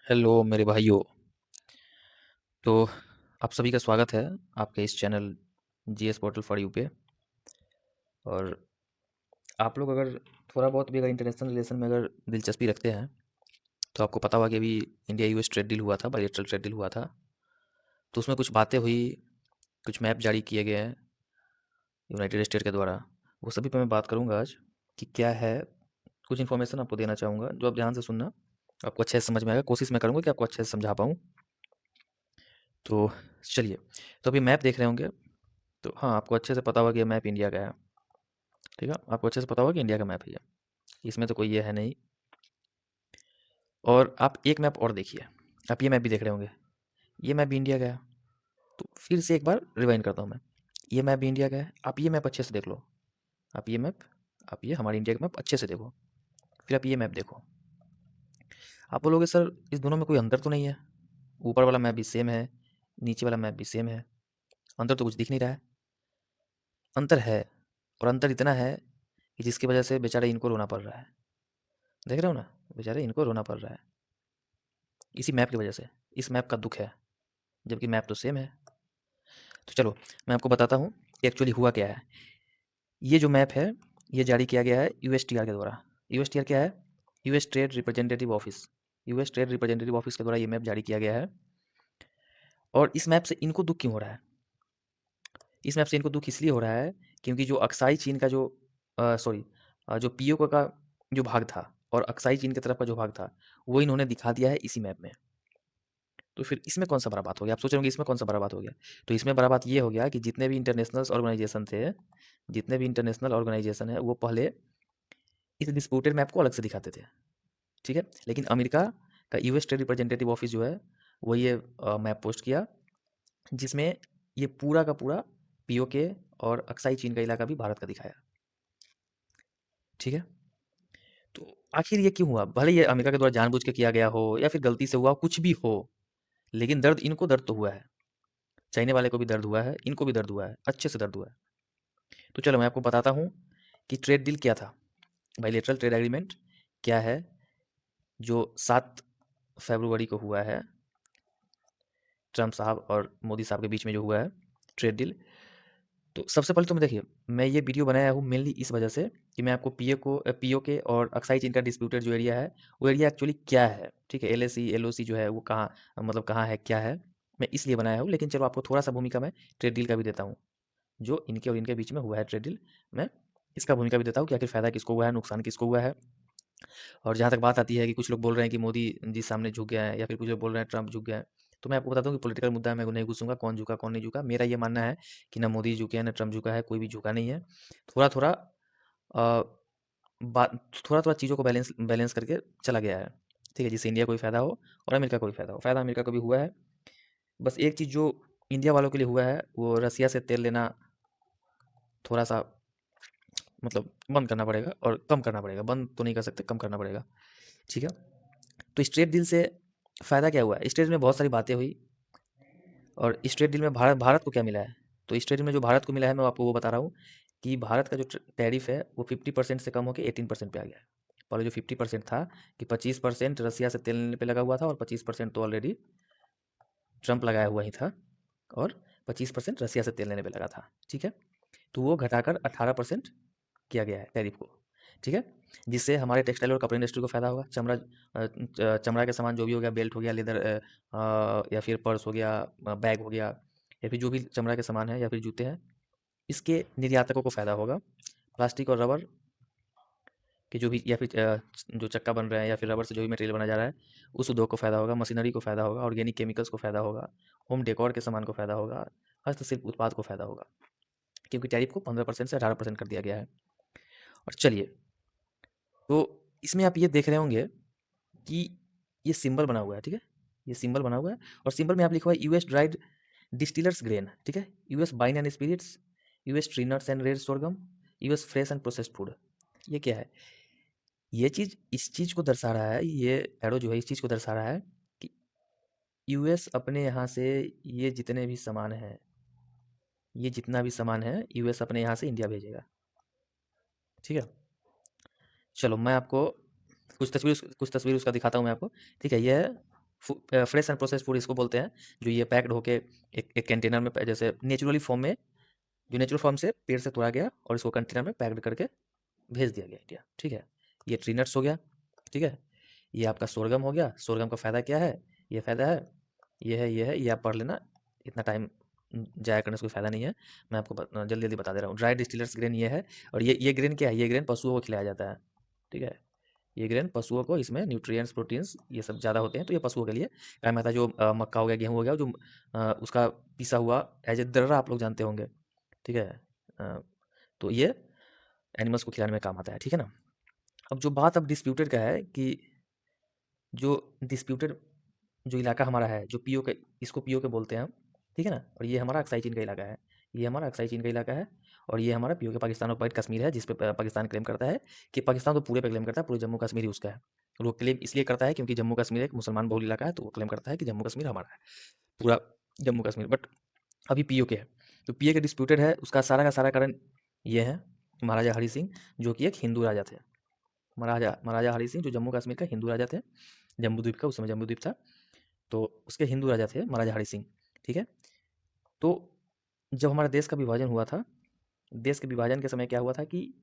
Hello मेरे भाइयों। तो आप सभी का स्वागत है आपके इस channel GS portal for you पे। और आप लोग अगर थोड़ा बहुत भी अगर इंटरनेशनल रिलेशन में अगर दिलचस्पी रखते हैं तो आपको पता होगा कि अभी इंडिया यूएस ट्रेड डील हुआ था, बायलैटरल ट्रेड डील हुआ था। तो उसमें कुछ बातें हुई, कुछ मैप जारी किए गए हैं यूनाइटेड स्टेट के द्वारा। वो सभी पे मैं बात करूंगा आज कि क्या है। कुछ इन्फॉर्मेशन आपको देना चाहूँगा जो आप ध्यान से सुनना, आपको अच्छे से समझ में आएगा। कोशिश मैं करूँगा कि आपको अच्छे से समझा पाऊँ। तो चलिए, तो अभी मैप देख रहे होंगे। तो हाँ, आपको अच्छे से पता होगा कि ये मैप इंडिया का है। ठीक है, आपको अच्छे से पता होगा कि इंडिया का मैप है ये, इसमें तो कोई ये है नहीं। और आप एक मैप और देखिए, आप ये मैप भी देख रहे होंगे, ये मैप भी इंडिया का है। तो फिर से एक बार रिवाइंड करता हूँ मैं, ये मैप भी इंडिया का है। आप ये मैप अच्छे से देख लो, आप ये मैप, आप ये हमारे इंडिया का मैप अच्छे से देखो। फिर आप ये मैप देखो, आप बोलोगे सर इस दोनों में कोई अंतर तो नहीं है, ऊपर वाला मैप भी सेम है, नीचे वाला मैप भी सेम है, अंतर तो कुछ दिख नहीं रहा है। अंतर है, और अंतर इतना है कि जिसकी वजह से बेचारे इनको रोना पड़ रहा है। देख रहे हो ना, बेचारे इनको रोना पड़ रहा है इसी मैप की वजह से। इस मैप का दुख है, जबकि मैप तो सेम है। तो चलो मैं आपको बताता हूँ कि एक्चुअली हुआ क्या है। ये जो मैप है ये जारी किया गया है यूएसटीआर के द्वारा। यूएसटीआर क्या है? US trade representative office. US trade representative office के द्वारा ये मैप जारी किया गया है। और इस मैप से इनको दुख क्यों हो रहा है? इस मैप से इनको दुख इसलिए हो रहा है क्योंकि जो अक्साई चीन का जो सॉरी जो पीओके का जो भाग था और अक्साई चीन की तरफ का जो भाग था, वो इन्होंने दिखा दिया है इसी मैप में। तो फिर इसमें कौन सा बड़ा बात हो गया? आप सोच रहे होंगे इसमें कौन सा बड़ा बात हो गया। तो इसमें बड़ा बात ये हो गया कि जितने भी इंटरनेशनल ऑर्गेनाइजेशन थे, जितने भी इंटरनेशनल ऑर्गेनाइजेशन है वो पहले इस डिस्प्यूटेड मैप को अलग से दिखाते थे। ठीक है, लेकिन अमेरिका का यूएस ट्रेड रिप्रेजेंटेटिव ऑफिस जो है वो ये मैप पोस्ट किया, जिसमें ये पूरा का पूरा पीओके और अक्साई चीन का इलाका भी भारत का दिखाया। ठीक है, तो आखिर ये क्यों हुआ? भले ये अमेरिका के द्वारा जानबूझ के किया गया हो या फिर गलती से हुआ, कुछ भी हो, लेकिन दर्द इनको दर्द तो हुआ है। चाइना वाले को भी दर्द हुआ है, इनको भी दर्द हुआ है, अच्छे से दर्द हुआ है। तो चलो मैं आपको बताता हूँ कि ट्रेड डील क्या था, बायलैटरल ट्रेड एग्रीमेंट क्या है, जो 7 फरवरी को हुआ है, ट्रम्प साहब और मोदी साहब के बीच में जो हुआ है ट्रेड डील। तो सबसे पहले तो मैं देखिए, मैं ये वीडियो बनाया हूँ मेनली इस वजह से कि मैं आपको पीओके और अक्साई चीन का डिस्प्यूटेड जो एरिया है, वो एरिया एक्चुअली क्या है। ठीक है, एलएसी एलओसी जो है वो कहाँ, मतलब कहाँ है, क्या है, मैं इसलिए बनाया हूँ। लेकिन चलो आपको थोड़ा सा भूमिका मैं ट्रेड डील का भी देता हूँ, जो इनके और इनके बीच में हुआ है ट्रेड डील। मैं इसका भूमिका भी देता हूँ कि आखिर फ़ायदा किसको हुआ है, नुकसान किसको हुआ है। और जहाँ तक बात आती है कि कुछ लोग बोल रहे हैं कि मोदी जी सामने झुक गया है, या फिर कुछ लोग बोल रहे हैं ट्रम्प झुक गया है, तो मैं आपको बताता हूँ कि पॉलिटिकल मुद्दा है, मैं नहीं घुसूंगा कौन झुका कौन नहीं झुका। मेरा ये मानना है कि ना मोदी झुके हैं ना ट्रम्प झुका है, कोई भी झुका नहीं है। थोड़ा थोड़ा अ, बात, थोड़ा थोड़ा चीज़ों को बैलेंस बैलेंस करके चला गया है। ठीक है, जिससे इंडिया को भी फायदा हो और अमेरिका को भी फायदा हो। फायदा अमेरिका को भी हुआ है। बस एक चीज़ जो इंडिया वालों के लिए हुआ है, वो रसिया से तेल लेना थोड़ा सा मतलब बंद करना पड़ेगा, और कम करना पड़ेगा, बंद तो नहीं कर सकते, कम करना पड़ेगा। ठीक है, तो स्ट्रेट डील से फ़ायदा क्या हुआ? स्ट्रेट डील में बहुत सारी बातें हुई, और स्ट्रेट डील में भारत भारत को क्या मिला है? तो स्ट्रेट डील में जो भारत को मिला है, मैं आपको वो बता रहा हूँ कि भारत का जो टैरिफ है वो 50% से कम होकर 18% पे आ गया है। पहले जो 50% था, कि 25% रसिया से तेल लेने पे लगा हुआ था और 25% तो ऑलरेडी ट्रंप लगाया हुआ ही था, और 25% रसिया से तेल लेने पे लगा था। ठीक है, तो वो घटाकर 18% किया गया है टैरिफ को। ठीक है, जिससे हमारे टेक्सटाइल और कपड़े इंडस्ट्री को फ़ायदा होगा। चमड़ा के सामान जो भी हो गया, बेल्ट हो गया, लेदर या फिर पर्स हो गया, बैग हो गया, या फिर जो भी चमड़ा के सामान है या फिर जूते हैं, इसके निर्यातकों को फ़ायदा होगा। प्लास्टिक और रबर के जो भी, या फिर जो चक्का बन रहे हैं या फिर रबर से जो भी मटेरियल बना जा रहा है, उस उद्योग को फ़ायदा होगा। मशीनरी को फ़ायदा होगा, ऑर्गेनिक केमिकल्स को फ़ायदा होगा, होम डेकोर के सामान को फ़ायदा होगा, हस्तशिल्प उत्पाद को फ़ायदा होगा, क्योंकि टैरिफ को 15% से 18% कर दिया गया है। और चलिए, तो इसमें आप ये देख रहे होंगे कि ये सिंबल बना हुआ है। ठीक है, ये सिंबल बना हुआ है, और सिंबल में आप लिखा हुआ है यूएस ड्राइड डिस्टिलर्स ग्रेन। ठीक है, US wine and spirits, US tree nuts and red sorghum, US fresh and processed food. ये क्या है? ये चीज़ इस चीज़ को दर्शा रहा है, ये एरो जो है इस चीज़ को दर्शा रहा है कि यूएस अपने यहाँ से ये जितने भी सामान हैं, ये जितना भी सामान है यूएस अपने यहाँ से इंडिया भेजेगा। ठीक है, चलो मैं आपको कुछ तस्वीर उसका दिखाता हूँ मैं आपको। ठीक है, ये है फ्रेश एंड प्रोसेस फूड इसको बोलते हैं, जो ये पैक्ड होके एक कंटेनर में जैसे नेचुरली फॉर्म में, जो नेचुरल फॉर्म से पेड़ से तोड़ा गया और इसको कंटेनर में पैक्ड करके भेज दिया गया इंडिया। ठीक है, ये ट्री नट्स हो गया। ठीक है, ये आपका सोरगम हो गया। सोरगम का फ़ायदा क्या है, ये फ़ायदा है, ये है, ये है, ये आप पढ़ लेना, इतना टाइम जाया करने से कोई फ़ायदा नहीं है। मैं आपको जल्दी जल्दी बता दे रहा हूँ। ड्राई डिस्टिलर्स ग्रेन ये है, और ये ग्रेन क्या है, ये ग्रेन पशुओं को खिलाया जाता है। ठीक है, ये ग्रेन पशुओं को, इसमें न्यूट्रिएंट्स प्रोटीन्स ये सब ज़्यादा होते हैं, तो ये पशुओं के लिए काम आता है। जो मक्का हो गया, गेहूँ हो गया, जो उसका पिसा हुआ एज ए दर्रा आप लोग जानते होंगे। ठीक है, अ, तो ये एनिमल्स को खिलाने में काम आता है। ठीक है ना। अब जो बात अब डिस्प्यूटेड का है कि जो डिस्प्यूटेड जो इलाका हमारा है, जो पीओ के, इसको पीओ के बोलते हैं हम। ठीक है ना। और ये हमारा अक्साई चीन का इलाका है, ये हमारा अक्साई चीन का इलाका है। और ये हमारा पीओ के पाकिस्तान ऑक्युपाइड कश्मीर है, जिस पे पाकिस्तान क्लेम करता है कि पाकिस्तान तो पूरे पे क्लेम करता है, पूरे जम्मू कश्मीर ही उसका है। और वो क्लेम इसलिए करता है क्योंकि जम्मू कश्मीर एक मुसलमान बहुल इलाका है, तो वो क्लेम करता है कि जम्मू कश्मीर हमारा है, पूरा जम्मू कश्मीर। बट अभी पीओ के है, तो पीओ के डिस्प्यूटेड है, उसका सारा का सारा कारण ये है, महाराजा हरि सिंह, जो कि एक हिंदू राजा थे। महाराजा महाराजा हरि सिंह जो जम्मू कश्मीर का हिंदू राजा थे, जम्बूद्वीप का, उस समय जम्बूद्वीप था, तो उसके हिंदू राजा थे महाराजा हरि सिंह। ठीक है, तो जब हमारे देश का विभाजन हुआ था, देश के विभाजन के समय क्या हुआ था कि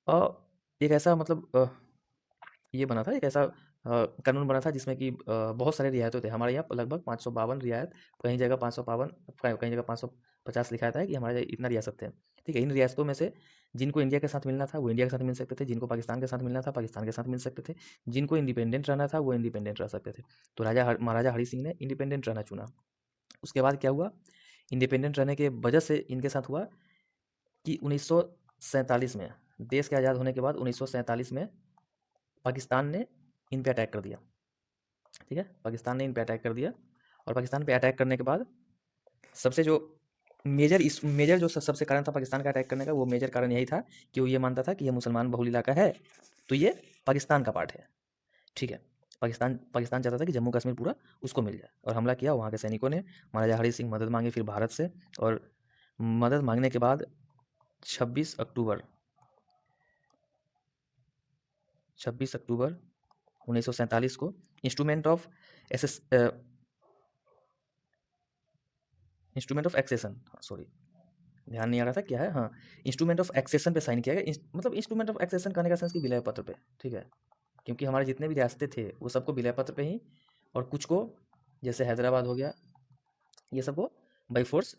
अ, एक ऐसा मतलब ये बना था, एक ऐसा कानून बना था जिसमें कि बहुत सारे रियायतें थे। हमारे यहाँ लगभग 552 रियायत, कहीं जगह 552, कहीं जगह 550 लिखा था कि हमारे यहाँ इतना रियासत थे। ठीक है, इन रियासतों में से जिनको इंडिया के साथ मिलना था वो इंडिया के साथ मिल सकते थे, जिनको पाकिस्तान के साथ मिलना था पाकिस्तान के साथ मिल सकते थे, जिनको इंडिपेंडेंट रहना था वो इंडिपेंडेंट रह सकते थे। तो महाराजा हरि सिंह ने इंडिपेंडेंट रहना चुना। उसके बाद क्या हुआ, इंडिपेंडेंट रहने के वजह से इनके साथ हुआ कि 1947 में, देश के आज़ाद होने के बाद 1947 में पाकिस्तान ने इन पे अटैक कर दिया। ठीक है, पाकिस्तान ने इन पे अटैक कर दिया, और पाकिस्तान पे अटैक करने के बाद सबसे जो मेजर जो सबसे कारण था पाकिस्तान का अटैक करने का, वो मेजर कारण यही था कि वो ये मानता था कि ये मुसलमान बहुल इलाका है, तो ये पाकिस्तान का पार्ट है। ठीक है, पाकिस्तान पाकिस्तान चाहता था कि जम्मू कश्मीर पूरा उसको मिल जाए, और हमला किया वहाँ के सैनिकों ने। महाराजा हरि सिंह मदद मांगी फिर भारत से, और मदद मांगने के बाद 26 अक्टूबर 26 अक्टूबर 1947 को instrument of access instrument of accession, sorry ध्यान नहीं आ रहा था क्या है, हाँ, इंस्ट्रूमेंट ऑफ एक्सेशन पे साइन किया गया। मतलब इंस्ट्रूमेंट ऑफ एक्सेशन करने का सेंस कि विलय पत्र पे। ठीक है, क्योंकि हमारे जितने भी रियासतें थे वो सबको विलय पत्र पे ही, और कुछ को जैसे हैदराबाद हो गया, ये सबको बाई फोर्स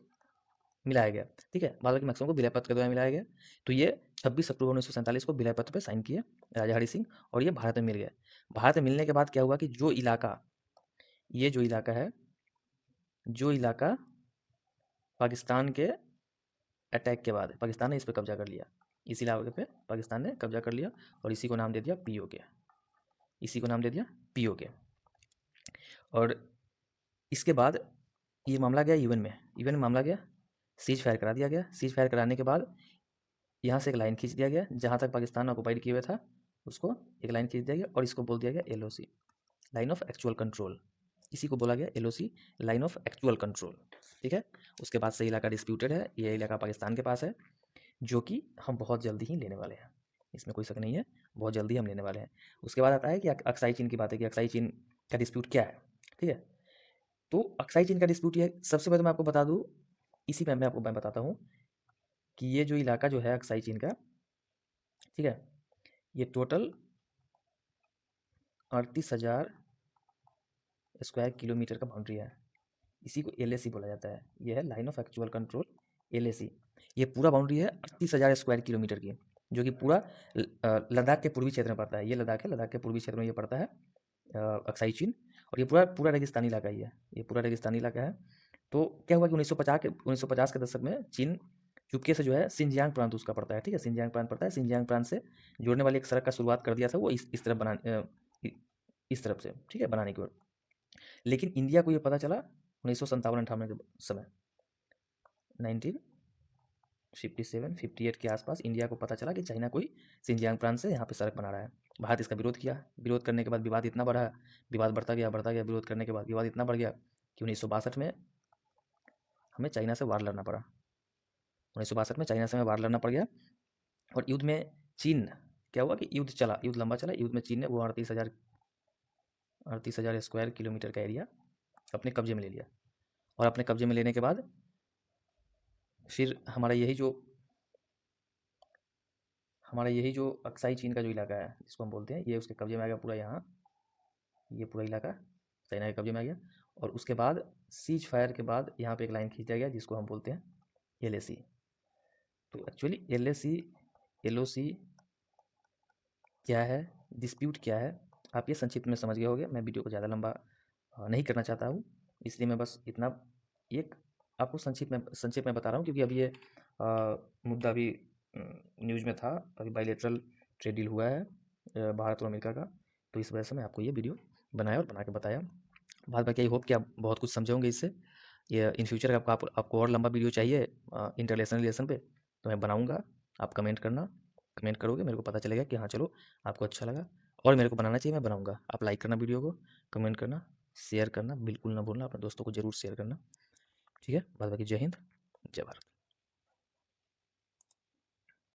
मिलाया गया। ठीक है, बाकी मैक्सिमम को विलय पत्र के द्वारा मिलाया गया। तो ये 26 अक्टूबर 1947 को विलय पत्र पे साइन किए राजा हरि सिंह, और ये भारत में मिल गए। भारत में मिलने के बाद क्या हुआ कि जो इलाका, ये जो इलाका पाकिस्तान के अटैक के बाद पाकिस्तान ने इस पे कब्जा कर लिया, इस इलाके पे पाकिस्तान ने कब्जा कर लिया, और इसी को नाम दे दिया पीओ के, इसी को नाम दे दिया पीओ के। और इसके बाद ये मामला गया यूएन में, यूएन में मामला गया, सीज फायर करा दिया गया। सीज फायर कराने के बाद यहाँ से एक लाइन खींच दिया गया, जहाँ तक पाकिस्तान ऑक्युपाइड किए हुए था उसको एक लाइन खींच दिया गया, और इसको बोल दिया गया LOC, line of actual control. इसी को बोला गया LOC, line of actual control. ठीक है, उसके बाद से इलाका डिस्प्यूटेड है, ये इलाका पाकिस्तान के पास है, जो कि हम बहुत जल्दी ही लेने वाले हैं, इसमें कोई शक नहीं है, बहुत जल्दी हम लेने वाले हैं। उसके बाद आता है कि अक्साई चीन की बात है कि अक्साई चीन का डिस्प्यूट क्या है। ठीक है, तो अक्साई चीन का डिस्प्यूट ये सबसे पहले मैं आपको बता दूँ, इसी में मैं बताता हूँ कि ये जो इलाका जो है अक्साई चीन का, ठीक है, ये टोटल 38,000 स्क्वायर किलोमीटर का बाउंड्री है। इसी को एलएसी बोला जाता है, ये है line of actual control, LAC. ये पूरा बाउंड्री है 38,000 स्क्वायर किलोमीटर की, जो कि पूरा लद्दाख के पूर्वी क्षेत्र में पड़ता है। ये लद्दाख है, लद्दाख के पूर्वी क्षेत्र में ये पड़ता है अक्साई चीन, और ये पूरा पूरा रेगिस्तानी इलाका ही है, ये पूरा रेगिस्तानी इलाका है। तो क्या हुआ कि 1950 के दशक में चीन चुपके से जो है सिंजियांग प्रांत उसका पड़ता है। ठीक है, सिंजियांग प्रांत पड़ता है, सिंजियांग प्रांत से जोड़ने वाली एक सड़क का शुरुआत कर दिया था वो इस तरफ इस तरफ से, ठीक है, बनाने की ओर। लेकिन इंडिया को ये पता चला 1957-58 के समय, 1957-58 के आसपास इंडिया को पता चला कि चाइना कोई सिंजियांग प्रांत से यहाँ पे सड़क बना रहा है। भारत इसका विरोध किया, विरोध करने के बाद विवाद इतना बढ़ा, विवाद बढ़ता गया, विरोध करने के बाद विवाद इतना बढ़ गया कि 1962 में हमें चाइना से वार लड़ना पड़ा। 1962 में चाइना से हमें वार लड़ना पड़ गया, और युद्ध में चीन, क्या हुआ कि युद्ध लंबा चला, युद्ध में चीन ने वो 38,000 38,000 स्क्वायर किलोमीटर का एरिया अपने कब्जे में ले लिया। और अपने कब्जे में लेने के बाद फिर हमारा यही जो अक्साई चीन का जो इलाका है जिसको हम बोलते हैं, ये उसके कब्जे में आ गया पूरा। यहाँ ये पूरा इलाका चाइना के कब्जे में आ गया। और उसके बाद सीज फायर के बाद यहाँ पे एक लाइन खींचा गया जिसको हम बोलते हैं LAC। तो एक्चुअली LOC क्या है, डिस्प्यूट क्या है, आप ये संक्षिप्त में समझ गए होंगे। मैं वीडियो को ज़्यादा लंबा नहीं करना चाहता हूँ, इसलिए मैं बस इतना एक आपको संक्षेप में बता रहा हूँ, क्योंकि अभी ये मुद्दा भी न्यूज़ में था। अभी बायलैटरल ट्रेड डील हुआ है भारत और अमेरिका का, तो इस वजह से मैं आपको ये वीडियो बनाया और बना के बताया। बाद बाकी आई होप कि आप बहुत कुछ समझे होंगे इससे। ये इन फ्यूचर आपको और लंबा वीडियो चाहिए इंटरनेशनल रिलेशन पे, तो मैं बनाऊँगा। आप कमेंट करोगे, मेरे को पता चलेगा कि हाँ चलो आपको अच्छा लगा और मेरे को बनाना चाहिए, मैं बनाऊँगा। आप लाइक करना वीडियो को, कमेंट करना, शेयर करना बिल्कुल ना भूलना, अपने दोस्तों को ज़रूर शेयर करना। ठीक है? बाद बाकी जय हिंद, जय भारत।